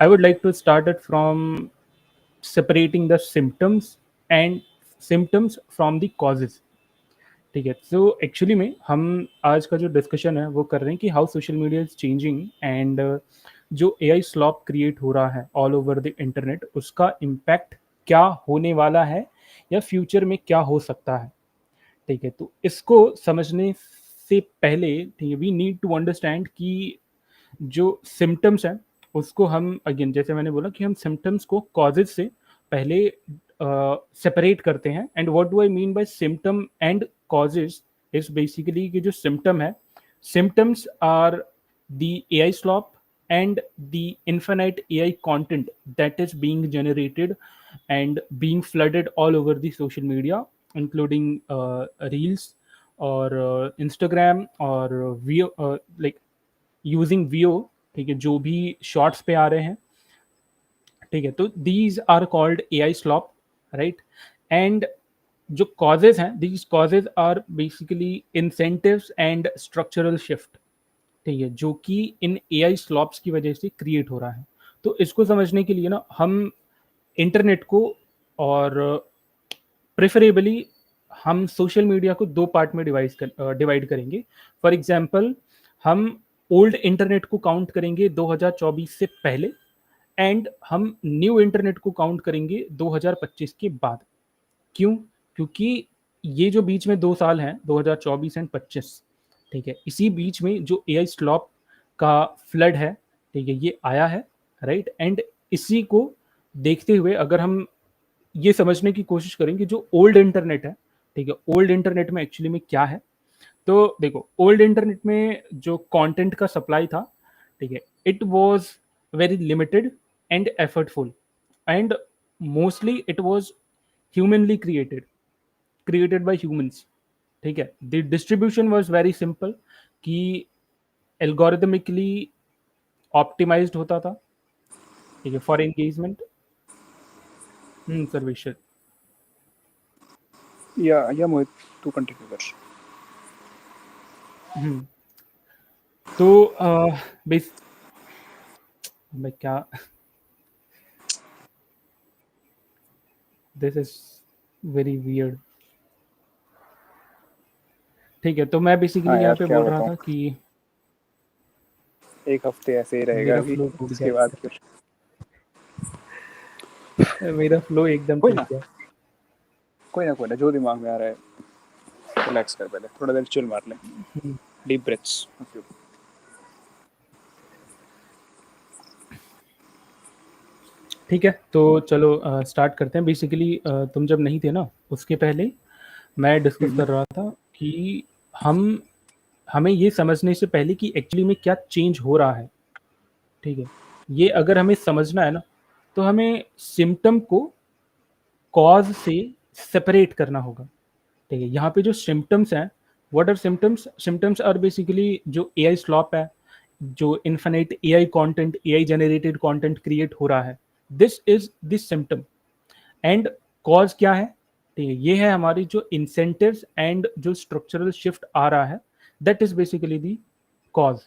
I would like to start it from separating the and symptoms from the causes. ठीक है, so actually में हम आज का जो डिस्कशन है वो कर रहे हैं कि how social media is changing and जो एआई स्लॉप क्रिएट हो रहा है ऑल ओवर द इंटरनेट, उसका इम्पैक्ट क्या होने वाला है या फ्यूचर में क्या हो सकता है। ठीक है, तो इसको समझने से पहले ठीक है, वी नीड टू अंडरस्टैंड कि जो सिम्टम्स हैं उसको हम अगेन, जैसे मैंने बोला कि हम सिम्टम्स को कॉजेज से पहले सेपरेट करते हैं। And what do I mean by symptom and causes is basically कि जो सिम्टम है, symptoms are the AI slop and the infinite AI content that is being generated and being flooded all over the social media, including reels or Instagram or Vio, like using Veo. ठीक है, जो भी shorts पे आ रहे हैं, ठीक है, तो these are called AI slop, right. And जो कॉजेज हैं, these causes are basically incentives and structural shift, ठीक है, जो कि इन एआई स्लॉप्स की वजह से क्रिएट हो रहा है। तो इसको समझने के लिए ना हम इंटरनेट को और प्रेफरेबली हम सोशल मीडिया को दो पार्ट में डिवाइड करेंगे। फॉर एग्जांपल, हम ओल्ड इंटरनेट को काउंट करेंगे 2024 से पहले एंड हम न्यू इंटरनेट को काउंट करेंगे 2025 के बाद। क्यों? क्योंकि ये जो बीच में 2 साल हैं, 2024 एंड 25, ठीक है, इसी बीच में जो एआई स्लॉप का फ्लड है, ठीक है, ये आया है, राइट। एंड इसी को देखते हुए अगर हम ये समझने की कोशिश करें कि जो ओल्ड इंटरनेट है, ठीक है, ओल्ड इंटरनेट में एक्चुअली में क्या है। तो देखो, ओल्ड इंटरनेट में जो कंटेंट का सप्लाई था, ठीक है, it was very limited and effortful and mostly it was humanly created by humans. ठीक है, the distribution was very simple कि एल्गोरिथमिकली ऑप्टिमाइज्ड होता था, ठीक है, फॉर एंगेजमेंट। सर्विस। या मोहित, तू कंटिन्यू कर। तो बेस मैं क्या, दिस इज वेरी वियर्ड। ठीक है, तो मैं बेसिकली हाँ यहाँ यार, पे क्या बोल रहा बताऊँ, था कि एक हफ्ते ऐसे ही रहेगा मेरा अभी, फ्लो टूट उसके बाद गया, फिर मेरा फ्लो एकदम कोई टूट ना गया। कोई ना, जो दिमाग में आ रहा है रिलैक्स कर, पहले थोड़ा देर चिल मार ले, डीप ब्रेथ्स। ठीक है, तो चलो स्टार्ट करते हैं। बेसिकली तुम जब नहीं थे ना, उसके पहले मैं डिस्कस कर रहा था कि हम हमें ये समझने से पहले कि एक्चुअली में क्या चेंज हो रहा है, ठीक है, ये अगर हमें समझना है ना, तो हमें सिम्टम को कॉज से सेपरेट करना होगा। ठीक है, यहाँ पे जो सिम्टम्स हैं, what are symptoms? Symptoms are basically जो एआई स्लॉप है, जो infinite AI content, AI generated content create हो रहा है, this is this symptom. And cause क्या है? ठीक है, ये है हमारी जो इंसेंटिव्स एंड जो स्ट्रक्चरल शिफ्ट आ रहा है, that is basically the cause,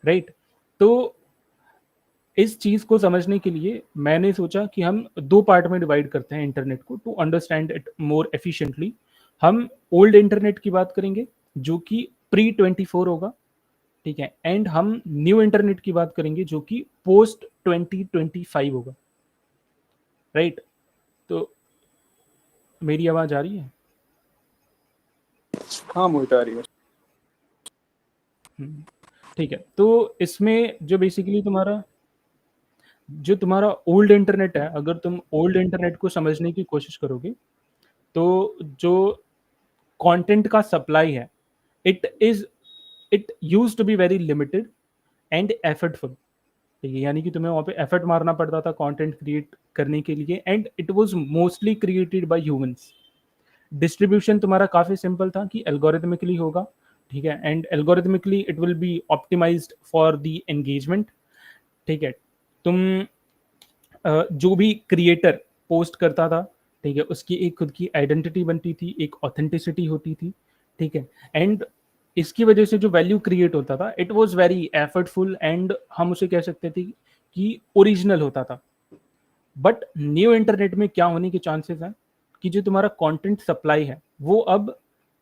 right. तो इस चीज को समझने के लिए मैंने सोचा कि हम दो पार्ट में डिवाइड करते हैं इंटरनेट को to understand it more efficiently. हम ओल्ड इंटरनेट की बात करेंगे जो कि प्री 24 होगा, ठीक है, एंड हम न्यू इंटरनेट की बात करेंगे जो कि पोस्ट 2025 होगा, राइट। तो मेरी आवाज आ रही है? हाँ मोहित, आ रही है। ठीक है, तो इसमें जो बेसिकली तुम्हारा ओल्ड इंटरनेट है, अगर तुम ओल्ड इंटरनेट को समझने की कोशिश करोगे, तो जो कंटेंट का सप्लाई है, it used to be very limited and effortful. ठीक है, यानी कि तुम्हें वहाँ पे एफर्ट मारना पड़ता था कंटेंट क्रिएट करने के लिए, and it was mostly created by humans. Distribution तुम्हारा काफ़ी सिंपल था कि एल्गोरिथमिकली होगा, ठीक है, and algorithmically it will be optimised for the engagement. ठीक है, तुम जो भी क्रिएटर पोस्ट करता था, ठीक है, उसकी एक खुद की आइडेंटिटी बनती थी, एक ऑथेंटिसिटी होती थी, ठीक है, एंड इसकी वजह से जो वैल्यू क्रिएट होता था, it was very effortful and हम उसे कह सकते थे कि ओरिजिनल होता था। बट न्यू इंटरनेट में क्या होने के चांसेस हैं कि जो तुम्हारा कंटेंट सप्लाई है वो अब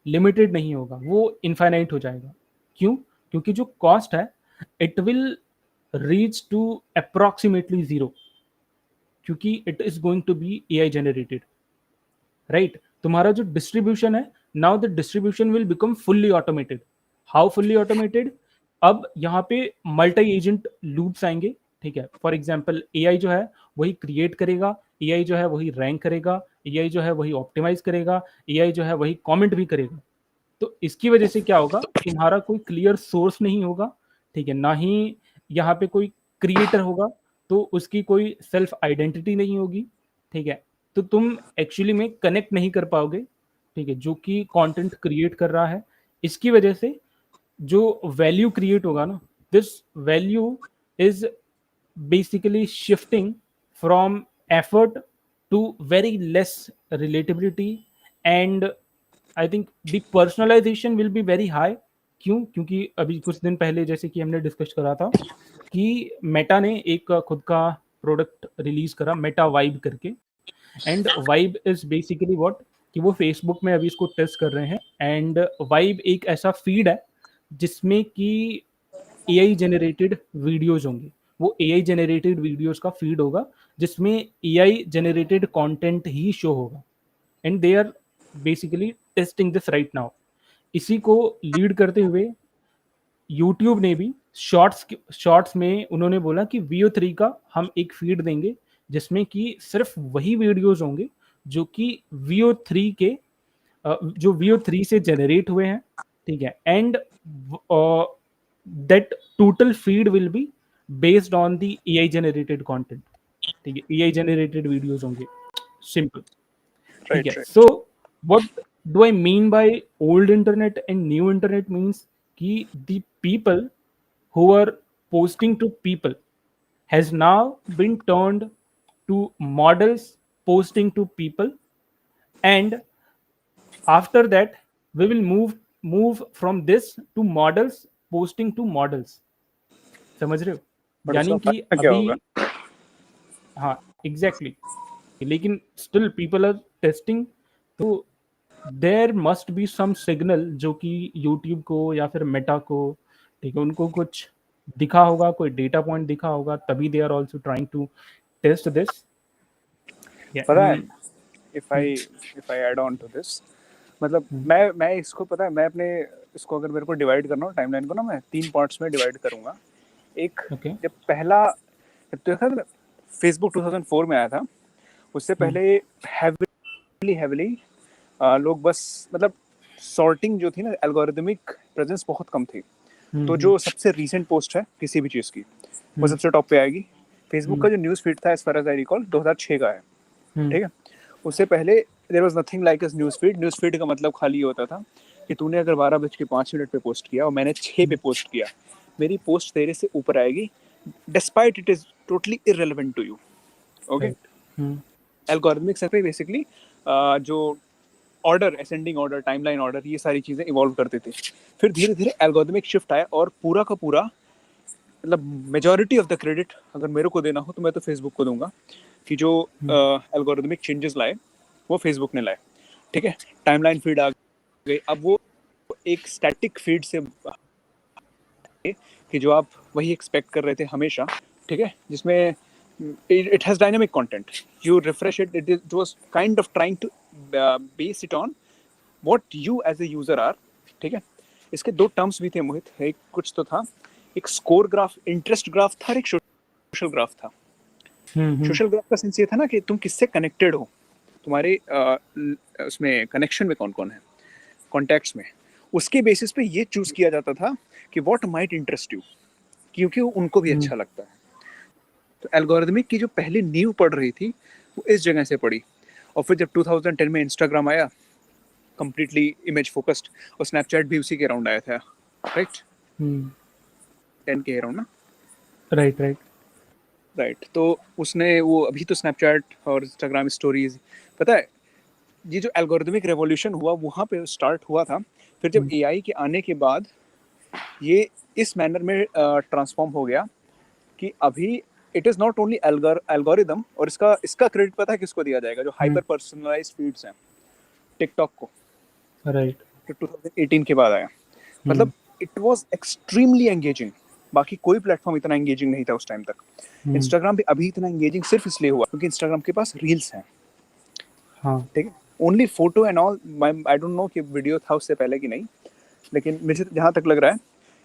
लिमिटेड नहीं होगा, वो इनफाइनाइट हो जाएगा। क्यों? क्योंकि जो कॉस्ट है it will reach to approximately zero, क्योंकि it is going to be AI generated, right? तुम्हारा जो डिस्ट्रीब्यूशन है, now the distribution will become fully automated. How fully automated? अब यहाँ पे मल्टी एजेंट लूप्स आएंगे, ठीक है? फॉर एग्जाम्पल एआई जो है वही क्रिएट करेगा, एआई जो है वही रैंक करेगा, एआई जो है वही ऑप्टिमाइज करेगा, एआई जो है वही कमेंट भी करेगा। तो इसकी वजह से क्या होगा, तुम्हारा कोई क्लियर सोर्स नहीं होगा, ठीक है? ना ही यहाँ पे कोई क्रिएटर होगा, तो उसकी कोई सेल्फ आइडेंटिटी नहीं होगी, ठीक है? तो तुम एक्चुअली में कनेक्ट नहीं कर पाओगे, ठीक है, जो कि कंटेंट क्रिएट कर रहा है। इसकी वजह से जो वैल्यू क्रिएट होगा ना, this value is basically shifting from effort to very less relatability, and I think the personalization will be very high। क्यों? क्योंकि अभी कुछ दिन पहले जैसे कि हमने डिस्कस करा था कि मेटा ने एक खुद का प्रोडक्ट रिलीज करा, मेटा वाइब करके। And vibe is basically what, कि वो फेसबुक में अभी इसको टेस्ट कर रहे हैं। एंड वाइब एक ऐसा फीड है जिसमें कि एआई जनरेटेड वीडियोज होंगे। वो एआई जनरेटेड वीडियोज का फीड होगा जिसमें एआई जनरेटेड कंटेंट ही शो होगा। And they are basically testing this right now. इसी को लीड करते हुए यूट्यूब ने भी शॉर्ट्स में उन्होंने बोला कि VO3 का हम एक फीड देंगे जिसमें कि सिर्फ वही वीडियोज होंगे जो कि VO3 के जो VO3 से जनरेट हुए हैं, ठीक है? And that total feed will be based on the AI generated content, ठीक है? एआई जनरेटेड वीडियोस होंगे, सिंपल, ठीक है? Right right. So what do I mean by old internet and new internet means कि the people who are posting to people has now been turned to models posting to people, and after that we will move from this to models posting to models। समझ रहे हो? But उसका यानी कि फायदा क्या अभी, होगा? हाँ एग्जैक्टली exactly, लेकिन स्टिल पीपल आर टेस्टिंग। तो there must be some signal जो कि यूट्यूब को या फिर मेटा को, ठीक है, उनको कुछ दिखा होगा, कोई डेटा पॉइंट दिखा होगा, तभी they are also trying to test this. पता है, if I add on to this, मतलब मैं इसको, पता है, मैं अपने इसको अगर मेरे को डिवाइड करना हो टाइमलाइन को ना, मैं 3 पार्ट्स में डिवाइड करूंगा। एक, ओके, जब पहला, जब तो देखा फेसबुक 2004 में आया था, उससे पहले हैवीली लोग बस, मतलब सॉर्टिंग जो थी ना, एल्गोरिदमिक प्रेजेंस बहुत कम थी। तो जो सबसे रीसेंट पोस्ट है किसी भी चीज़ की, वो सबसे टॉप पे आएगी। फेसबुक का जो न्यूज़ फीड था, as far as I recall, 2006 का है, ठीक है? उससे पहले there was nothing like a news feed. News feed का मतलब खाली ये होता था कि तूने अगर 12:05 पे पोस्ट किया और मैंने 6 पे पोस्ट किया, मेरी पोस्ट तेरे से ऊपर आएगी, despite it is totally irrelevant to you. Okay, algorithmic से बेसिकली जो order, ascending order, timeline order, ये सारी चीज़ें इवॉल्व करते थे। फिर धीरे धीरे एल्गोरिथमिक शिफ्ट आया और पूरा का पूरा, मतलब मेजॉरिटी ऑफ द क्रेडिट अगर मेरे को देना हो तो मैं तो फेसबुक को दूंगा कि जो एल्गोरिथमिक चेंजेस लाए वो फेसबुक ने लाए, ठीक है? टाइमलाइन फीड आ गई, अब वो एक स्टैटिक फीड से कि जो आप वही एक्सपेक्ट कर रहे थे हमेशा, ठीक है, जिसमें it has dynamic content, you refresh it, it was kind of trying to base it on what you as a user are, ठीक है? इसके 2 टर्म्स भी थे मोहित, एक कुछ तो था, एक स्कोर ग्राफ, इंटरेस्ट ग्राफ था, और एक सोशल ग्राफ था। सोशल ग्राफ का सेंस ये था ना कि तुम किससे कनेक्टेड हो, तुम्हारे उसमें कनेक्शन में कौन कौन है, कॉन्टैक्ट्स में। उसके बेसिस पे ये चूज किया जाता था कि व्हाट माइट इंटरेस्ट यू, क्योंकि उनको भी अच्छा लगता है। तो एल्गोरिथमिक की जो पहली नींव पड़ रही थी वो इस जगह से पड़ी। और फिर जब 2010 में इंस्टाग्राम आया, कंप्लीटली इमेज फोकस्ड, और स्नैपचैट भी उसी के अराउंड आया था, राइट? 10 के अराउंड ना, राइट। तो उसने वो, अभी तो स्नैपचैट और इंस्टाग्राम स्टोरीज, पता है, ये जो एल्गोरिथमिक रेवोल्यूशन हुआ वहाँ पे स्टार्ट हुआ था। फिर जब एआई के आने के बाद ये इस मैनर में ट्रांसफॉर्म हो गया कि अभी it is not only algorithm, और इसका क्रेडिट पता है किसको दिया जाएगा? जो हाइपर पर्सनलाइज्ड फीड्स हैं, टिकटॉक को, राइट। जो 2018 के बाद आया। मतलब इट वाज एक्सट्रीमली एंगेजिंग, बाकी कोई प्लेटफॉर्म इतना एंगेजिंग नहीं था उस टाइम तक। इंस्टाग्राम भी अभी इतना एंगेजिंग सिर्फ इसलिए हुआ क्योंकि इंस्टाग्राम के पास रील्स हैं। हाँ। ठीक है, only photo and all, I don't know कि वीडियो था उससे पहले कि नहीं, लेकिन मुझे जहाँ तक लग रहा है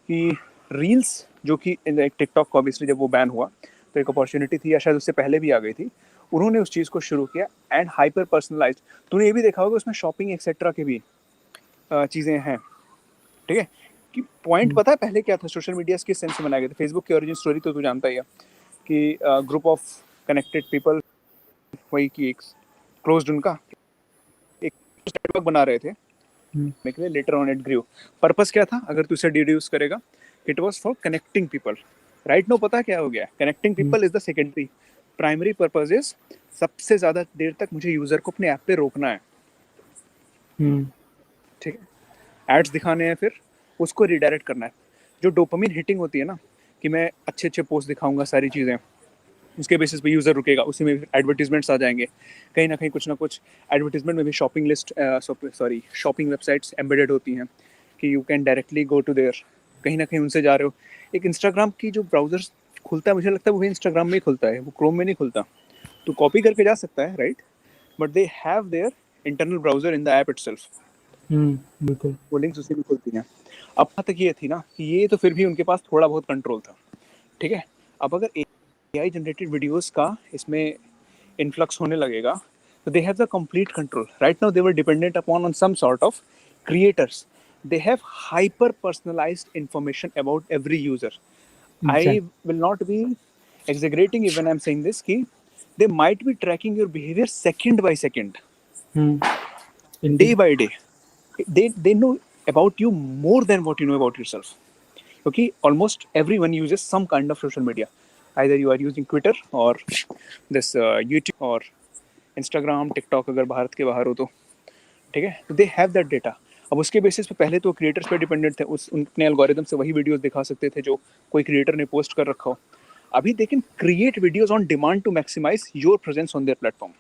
कि रील्स, जो कि टिकटॉक को ऑब्वियसली जब वो बैन हुआ तो एक अपॉर्चुनिटी थी, या शायद उससे पहले भी आ गई थी, उन्होंने उस चीज़ को शुरू किया। एंड हाइपर पर्सनलाइज्ड, तूने ये भी देखा होगा उसमें शॉपिंग एक्सेट्रा की भी चीज़ें हैं। ठीक है, कि पॉइंट पता है पहले क्या था? सोशल मीडिया किस सेंस से बनाया गया था? फेसबुक की ओरिजिन स्टोरी तो तू जानता ही है कि ग्रुप ऑफ कनेक्टेड पीपल, वही की एक क्लोज्ड उनका एक नेटवर्क बना रहे थे निकले। Later on it grew. Purpose क्या था अगर तू इसे डिड्यूस करेगा? It was for connecting people. Right no पता क्या हो गया? Connecting people is the secondary, primary purpose is सबसे ज्यादा देर तक मुझे यूजर को अपने ऐप पे रोकना है। ठीक है, एड्स दिखाने हैं, फिर उसको रिडायरेक्ट करना है। जो डोपामिन हिटिंग होती है ना, कि मैं अच्छे अच्छे पोस्ट दिखाऊंगा, सारी चीज़ें, उसके बेसिस पे यूज़र रुकेगा, उसी में एडवर्टीजमेंट्स आ जाएंगे, कहीं ना कहीं कुछ ना कुछ। एडवर्टीजमेंट में भी shopping list, shopping websites embedded होती हैं कि you can directly go to there, कहीं ना कहीं उनसे जा रहे हो। एक इंस्टाग्राम की जो ब्राउजर खुलता है, मुझे लगता है वो इंस्टाग्राम में ही खुलता है, वो क्रोम में नहीं खुलता। तो कॉपी करके जा सकता है, right, but they have their internal browser in the app itself. बिल्कुल। वो लिंक्स उसी में खुलती हैं। अब तक ये थी ना कि ये तो फिर भी उनके पास थोड़ा बहुत कंट्रोल था। ठीक है, अब अगर एआई जनरेटेड वीडियोस का इसमें इन्फ्लक्स होने लगेगा तो they have the complete control. Right now they were dependent upon on some sort of creators. They have hyper personalised information about every user. I will not be exaggerating even I'm saying this कि they might be tracking your behavior second by second, day by day. They know about you more than what you know about yourself. क्योंकि almost everyone uses some kind of social media. Either you are using Twitter or this YouTube or Instagram, TikTok अगर भारत के बाहर हो तो। ठीक है, तो they have that data. अब उसके बेसिस पे पहले तो क्रिएटर्स पे डिपेंडेंट थे, उस अपने एल्गोरिदम से वही वीडियोस दिखा सकते थे जो कोई क्रिएटर ने पोस्ट कर रखा हो। अभी they can create videos on demand to maximise your presence on their platform.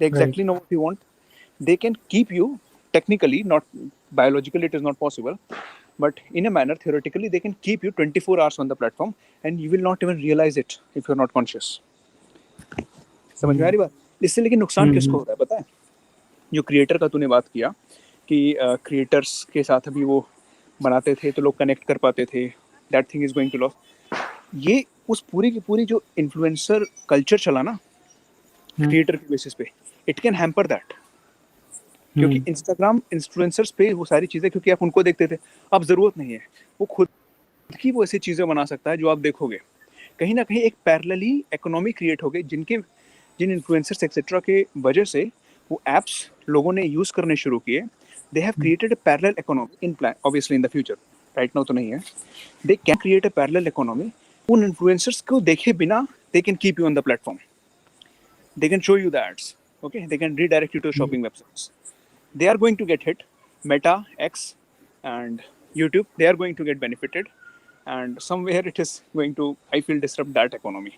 They exactly know what you want. They can keep you technically, not biologically, it is not possible, but in a manner, theoretically, they can keep you 24 hours on the platform and you will not even realize it if you're not conscious. समझ में आ रही बात? इससे लेकिन नुकसान किसको हो रहा है पता है? जो क्रिएटर का तूने बात किया कि क्रिएटर्स के साथ अभी वो बनाते थे तो लोग कनेक्ट कर पाते थे, that thing is going to loss. ये उस पूरी की पूरी जो इन्फ्लुएंसर कल्चर चला ना क्रिएटर के बेसिस पे, इट कैन हैम्पर दैट। क्योंकि इंस्टाग्राम इन्फ्लुएंसर्स पे वो सारी चीज़ें, क्योंकि आप उनको देखते थे, अब ज़रूरत नहीं है, वो खुद की वो ऐसी चीज़ें बना सकता है जो आप देखोगे। कहीं ना कहीं एक पैरेलली इकोनॉमी क्रिएट हो गई जिन इन्फ्लुएंसर्स एक्सेट्रा के वजह से वो एप्स लोगों ने यूज़ करने शुरू किए। They have created a parallel economy in plan, obviously in the future, right now तो नहीं है। दे can create a parallel economy. उन इन्फ्लुएंसर्स को देखे बिना they can keep you on the platform, they can show you the ads, okay, they can redirect you to shopping websites. They are going to get hit. Meta, X and YouTube, they are going to get benefited, and somewhere it is going to, I feel, disrupt that economy.